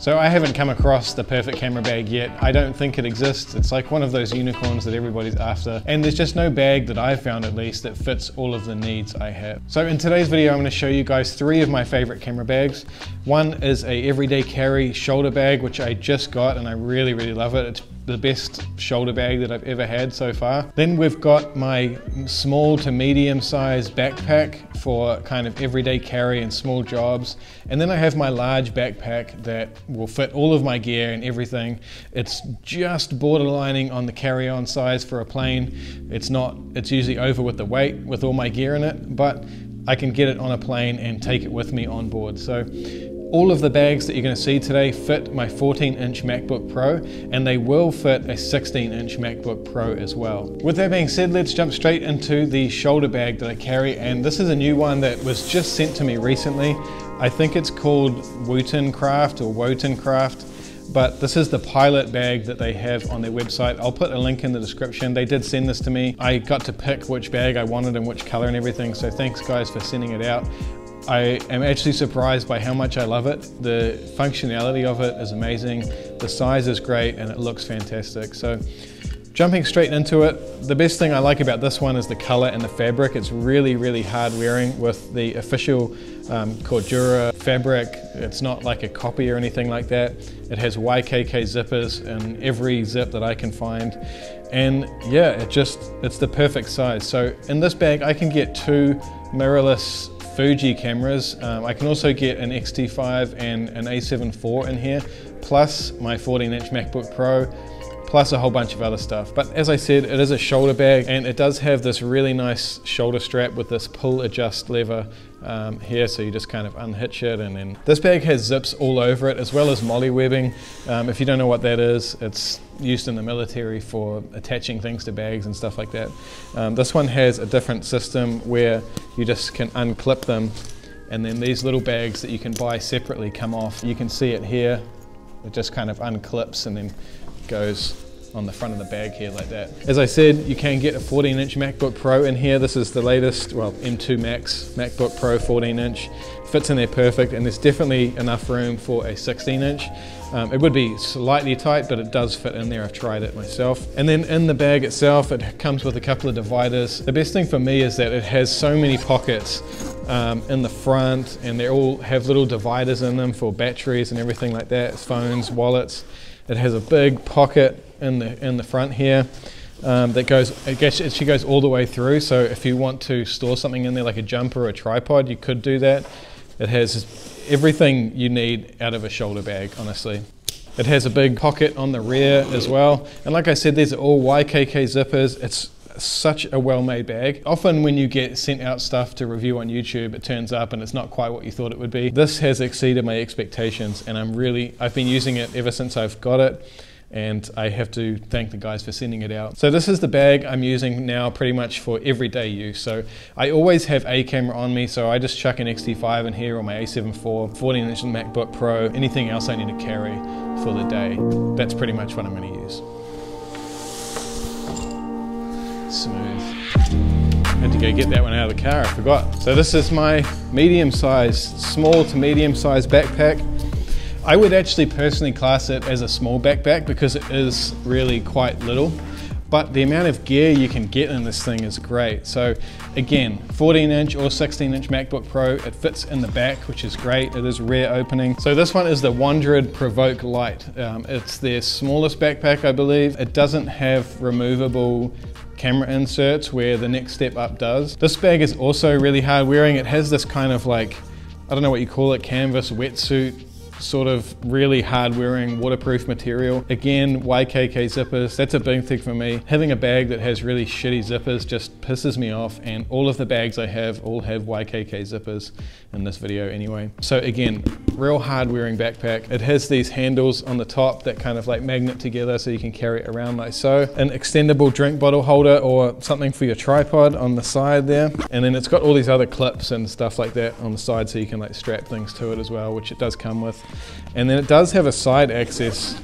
So I haven't come across the perfect camera bag yet. I don't think it exists. It's like one of those unicorns that everybody's after. And there's just no bag that I've found at least that fits all of the needs I have. So in today's video, I'm going to show you guys 3 of my favorite camera bags. One is a everyday carry shoulder bag, which I just got and I really, really love it. It's the best shoulder bag that I've ever had so far. Then we've got my small to medium size backpack for kind of everyday carry and small jobs. And then I have my large backpack that will fit all of my gear and everything. It's just borderlining on the carry-on size for a plane. It's usually over with the weight with all my gear in it, but I can get it on a plane and take it with me on board. So all of the bags that you're going to see today fit my 14-inch MacBook Pro, and they will fit a 16-inch MacBook Pro as well. With that being said, let's jump straight into the shoulder bag that I carry, and this is a new one that was just sent to me recently. I think it's called Wotan Craft, but this is the pilot bag that they have on their website. I'll put a link in the description. They did send this to me. I got to pick which bag I wanted and which color and everything, so thanks guys for sending it out. I am actually surprised by how much I love it. The functionality of it is amazing, the size is great, and it looks fantastic. So jumping straight into it, the best thing I like about this one is the color and the fabric. It's really, really hard wearing with the official Cordura fabric. It's not like a copy or anything like that. It has YKK zippers in every zip that I can find. And yeah, it's the perfect size. So in this bag, I can get 2 mirrorless Fuji cameras. I can also get an X-T5 and an A7 IV in here, plus my 14-inch MacBook Pro, plus a whole bunch of other stuff. But as I said, it is a shoulder bag, and it does have this really nice shoulder strap with this pull adjust lever here, so you just kind of unhitch it, and then this bag has zips all over it, as well as molly webbing. If you don't know what that is, it's used in the military for attaching things to bags and stuff like that. This one has a different system where you just can unclip them, and then these little bags that you can buy separately come off. You can see it here. It just kind of unclips and then goes on the front of the bag here like that. As I said, you can get a 14-inch MacBook Pro in here. This is the latest, well, M2 Max MacBook Pro 14-inch. Fits in there perfect, and there's definitely enough room for a 16-inch. It would be slightly tight, but it does fit in there. I've tried it myself. And then in the bag itself, it comes with a couple of dividers. The best thing for me is that it has so many pockets in the front, and they all have little dividers in them for batteries and everything like that, phones, wallets. It has a big pocket in the front here that goes, it actually goes all the way through, so if you want to store something in there like a jumper or a tripod, you could do that. It has everything you need out of a shoulder bag, honestly. It has a big pocket on the rear as well, and like I said, these are all YKK zippers. It's such a well-made bag. Often when you get sent out stuff to review on YouTube, it turns up and it's not quite what you thought it would be. This has exceeded my expectations, and I've been using it ever since I've got it, and I have to thank the guys for sending it out. So this is the bag I'm using now pretty much for everyday use. So I always have a camera on me, so I just chuck an X-T5 in here or my A7 IV, 14-inch MacBook Pro, anything else I need to carry for the day. That's pretty much what I'm going to use. Smooth. Had to go get that one out of the car, I forgot. So this is my small to medium-sized backpack. I would actually personally class it as a small backpack because it is really quite little, but the amount of gear you can get in this thing is great. So again, 14-inch or 16-inch MacBook Pro, it fits in the back, which is great. It is rear opening. So this one is the Wandrd Prvke Lite. It's their smallest backpack, I believe. It doesn't have removable camera inserts where the next step up does. This bag is also really hard wearing. It has this kind of like, I don't know what you call it, canvas wetsuit, sort of really hard wearing waterproof material. Again, YKK zippers, that's a big thing for me. Having a bag that has really shitty zippers just pisses me off, and all of the bags I have all have YKK zippers in this video anyway. So again, real hard wearing backpack. It has these handles on the top that kind of like magnet together so you can carry it around like so. An extendable drink bottle holder or something for your tripod on the side there. And then it's got all these other clips and stuff like that on the side so you can like strap things to it as well, which it does come with. And then it does have a side access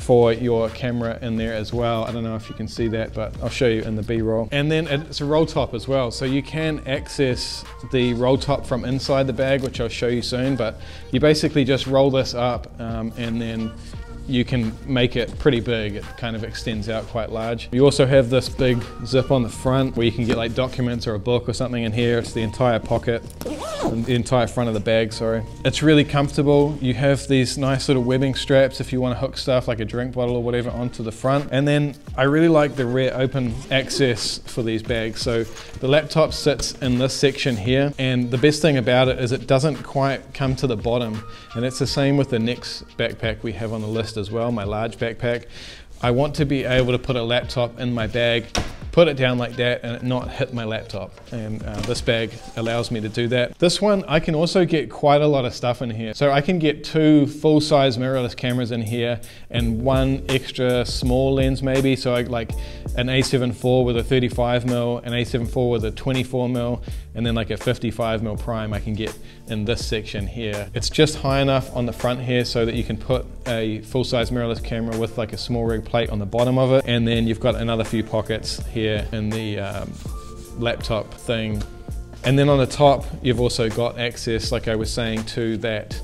for your camera in there as well. I don't know if you can see that, but I'll show you in the B-roll. And then it's a roll top as well, so you can access the roll top from inside the bag, which I'll show you soon, but you basically just roll this up and then you can make it pretty big. It kind of extends out quite large. You also have this big zip on the front where you can get like documents or a book or something in here. It's the entire pocket, the entire front of the bag, sorry. It's really comfortable. You have these nice little webbing straps if you want to hook stuff like a drink bottle or whatever onto the front. And then I really like the rear open access for these bags. So the laptop sits in this section here, and the best thing about it is it doesn't quite come to the bottom. And it's the same with the next backpack we have on the list as well, my large backpack. I want to be able to put a laptop in my bag, put it down like that, and it not hit my laptop. And this bag allows me to do that. This one, I can also get quite a lot of stuff in here. So I can get 2 full-size mirrorless cameras in here and 1 extra small lens maybe. So I like an A7 IV with a 35mm, an A7 IV with a 24mm, and then like a 55mm prime I can get in this section here. It's just high enough on the front here so that you can put a full-size mirrorless camera with like a small rig plate on the bottom of it, and then you've got another few pockets here in the laptop thing. And then on the top you've also got access, like I was saying, to that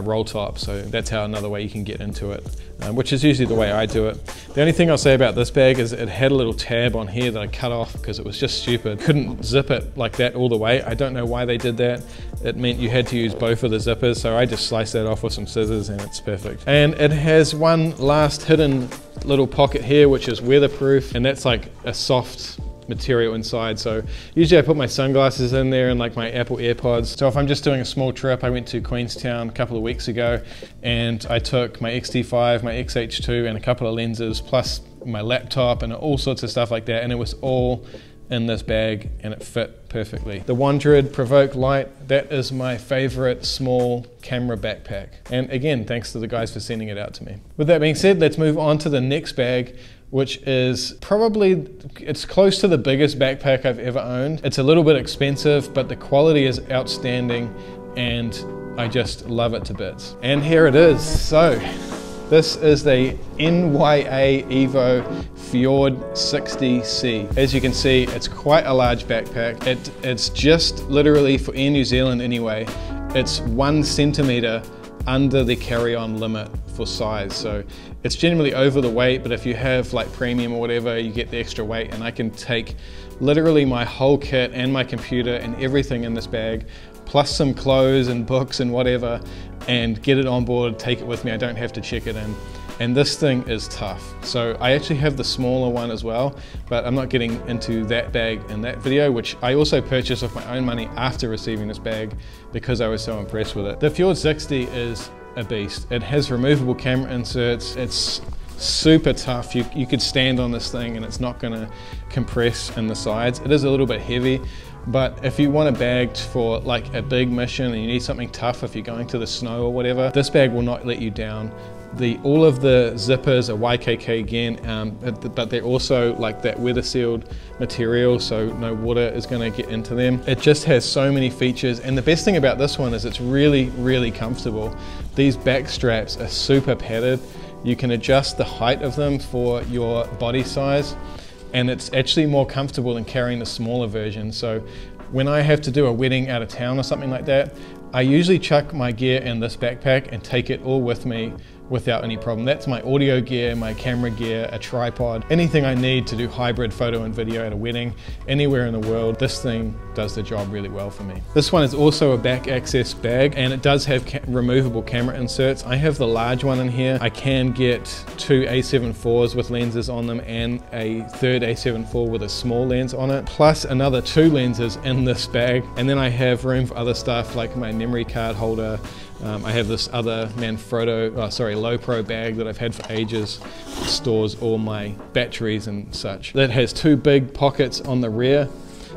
roll top. So that's how another way you can get into it, which is usually the way I do it. The only thing I'll say about this bag is it had a little tab on here that I cut off because it was just stupid. Couldn't zip it like that all the way. I don't know why they did that. It meant you had to use both of the zippers, so I just sliced that off with some scissors and it's perfect. And it has one last hidden little pocket here which is weatherproof, and that's like a soft material inside. So usually I put my sunglasses in there and like my Apple AirPods. So if I'm just doing a small trip, I went to Queenstown a couple of weeks ago and I took my XT5, my X-H2 and a couple of lenses plus my laptop and all sorts of stuff like that, and it was all in this bag and it fit perfectly. The Wandrd Prvke Lite, that is my favorite small camera backpack. And again, thanks to the guys for sending it out to me. With that being said, let's move on to the next bag, which is probably, it's close to the biggest backpack I've ever owned. It's a little bit expensive, but the quality is outstanding and I just love it to bits. And here it is. So this is the NYA-EVO Fjord 60C. As you can see, it's quite a large backpack. It's just literally, for Air New Zealand anyway, it's 1 centimeter under the carry-on limit for size. So it's generally over the weight, but if you have like premium or whatever, you get the extra weight, and I can take literally my whole kit and my computer and everything in this bag, plus some clothes and books and whatever, and get it on board, take it with me. I don't have to check it in. And this thing is tough. So I actually have the smaller one as well, but I'm not getting into that bag in that video, which I also purchased with my own money after receiving this bag because I was so impressed with it. The Fjord 60 is a beast. It has removable camera inserts. It's super tough. You could stand on this thing and it's not gonna compress in the sides. It is a little bit heavy, but if you want a bag for like a big mission and you need something tough if you're going to the snow or whatever, this bag will not let you down. All of the zippers are YKK again, but they're also like that weather sealed material, so no water is going to get into them. It just has so many features, and the best thing about this one is it's really, really comfortable. These back straps are super padded. You can adjust the height of them for your body size, and it's actually more comfortable than carrying the smaller version. So when I have to do a wedding out of town or something like that, I usually chuck my gear in this backpack and take it all with me without any problem. That's my audio gear, my camera gear, a tripod, anything I need to do hybrid photo and video at a wedding, anywhere in the world. This thing does the job really well for me. This one is also a back access bag, and it does have removable camera inserts. I have the large one in here. I can get 2 A7 IVs with lenses on them and a third A7 IV with a small lens on it, plus another 2 lenses in this bag. And then I have room for other stuff like my memory card holder. I have this other low pro bag that I've had for ages. It stores all my batteries and such. That has 2 big pockets on the rear.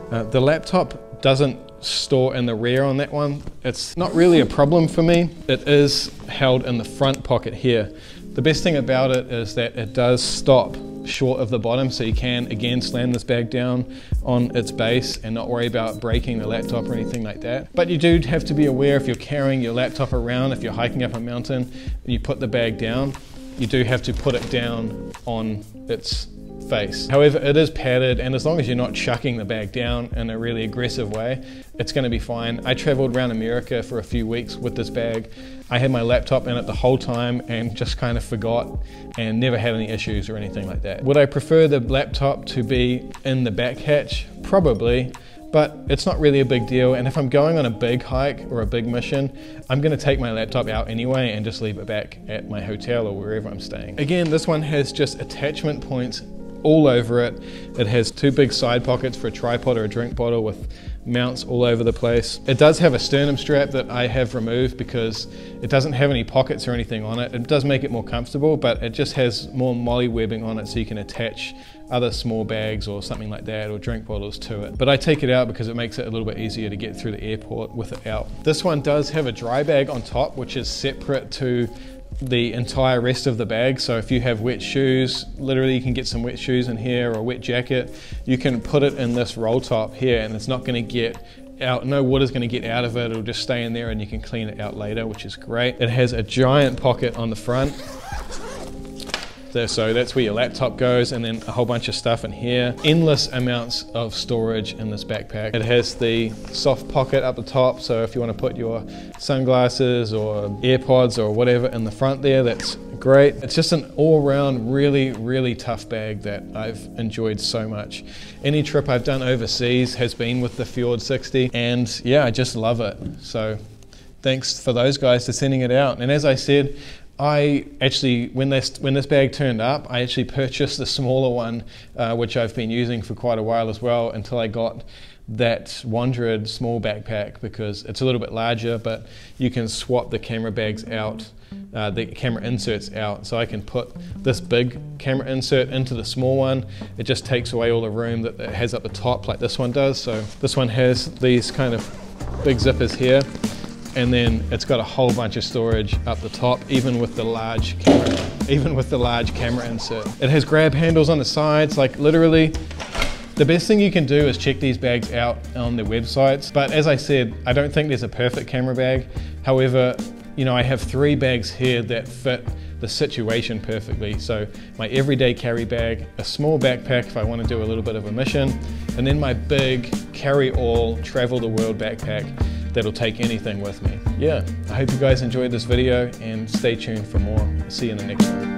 The laptop doesn't store in the rear on that one. It's not really a problem for me. It is held in the front pocket here. The best thing about it is that it does stop short of the bottom, so you can again slam this bag down on its base and not worry about breaking the laptop or anything like that. But you do have to be aware if you're carrying your laptop around, if you're hiking up a mountain and you put the bag down, you do have to put it down on its face. However, it is padded, and as long as you're not chucking the bag down in a really aggressive way, it's going to be fine. I traveled around America for a few weeks with this bag. I had my laptop in it the whole time and just kind of forgot and never had any issues or anything like that. Would I prefer the laptop to be in the back hatch? Probably, but it's not really a big deal. And if I'm going on a big hike or a big mission, I'm going to take my laptop out anyway and just leave it back at my hotel or wherever I'm staying. Again, this one has just attachment points all over it. It has two big side pockets for a tripod or a drink bottle with mounts all over the place. It does have a sternum strap that I have removed because it doesn't have any pockets or anything on it. It does make it more comfortable, but it just has more molly webbing on it so you can attach other small bags or something like that, or drink bottles to it. But I take it out because it makes it a little bit easier to get through the airport with it out. This one does have a dry bag on top, which is separate to the entire rest of the bag. So if you have wet shoes, literally you can get some wet shoes in here, or a wet jacket, you can put it in this roll top here and it's not going to get out, no water's going to get out of it, it'll just stay in there and you can clean it out later, which is great. It has a giant pocket on the front. So that's where your laptop goes, and then a whole bunch of stuff in here. Endless amounts of storage in this backpack. It has the soft pocket up the top, so if you want to put your sunglasses or AirPods or whatever in the front there, that's great. It's just an all-round really tough bag that I've enjoyed so much. Any trip I've done overseas has been with the Fjord 60, and yeah, I just love it. So thanks for those guys for sending it out. And as I said, I actually, when this bag turned up, I actually purchased the smaller one, which I've been using for quite a while as well, until I got that Wandrd small backpack, because it's a little bit larger, but you can swap the camera bags out, the camera inserts out. So I can put this big camera insert into the small one. It just takes away all the room that it has up the top like this one does. So this one has these kind of big zippers here, and then it's got a whole bunch of storage up the top, even with the large camera insert. It has grab handles on the sides. Like literally, the best thing you can do is check these bags out on their websites. But as I said, I don't think there's a perfect camera bag. However, you know, I have 3 bags here that fit the situation perfectly. So my everyday carry bag, a small backpack if I want to do a little bit of a mission, and then my big carry-all travel the world backpack that'll take anything with me. Yeah, I hope you guys enjoyed this video and stay tuned for more. See you in the next one.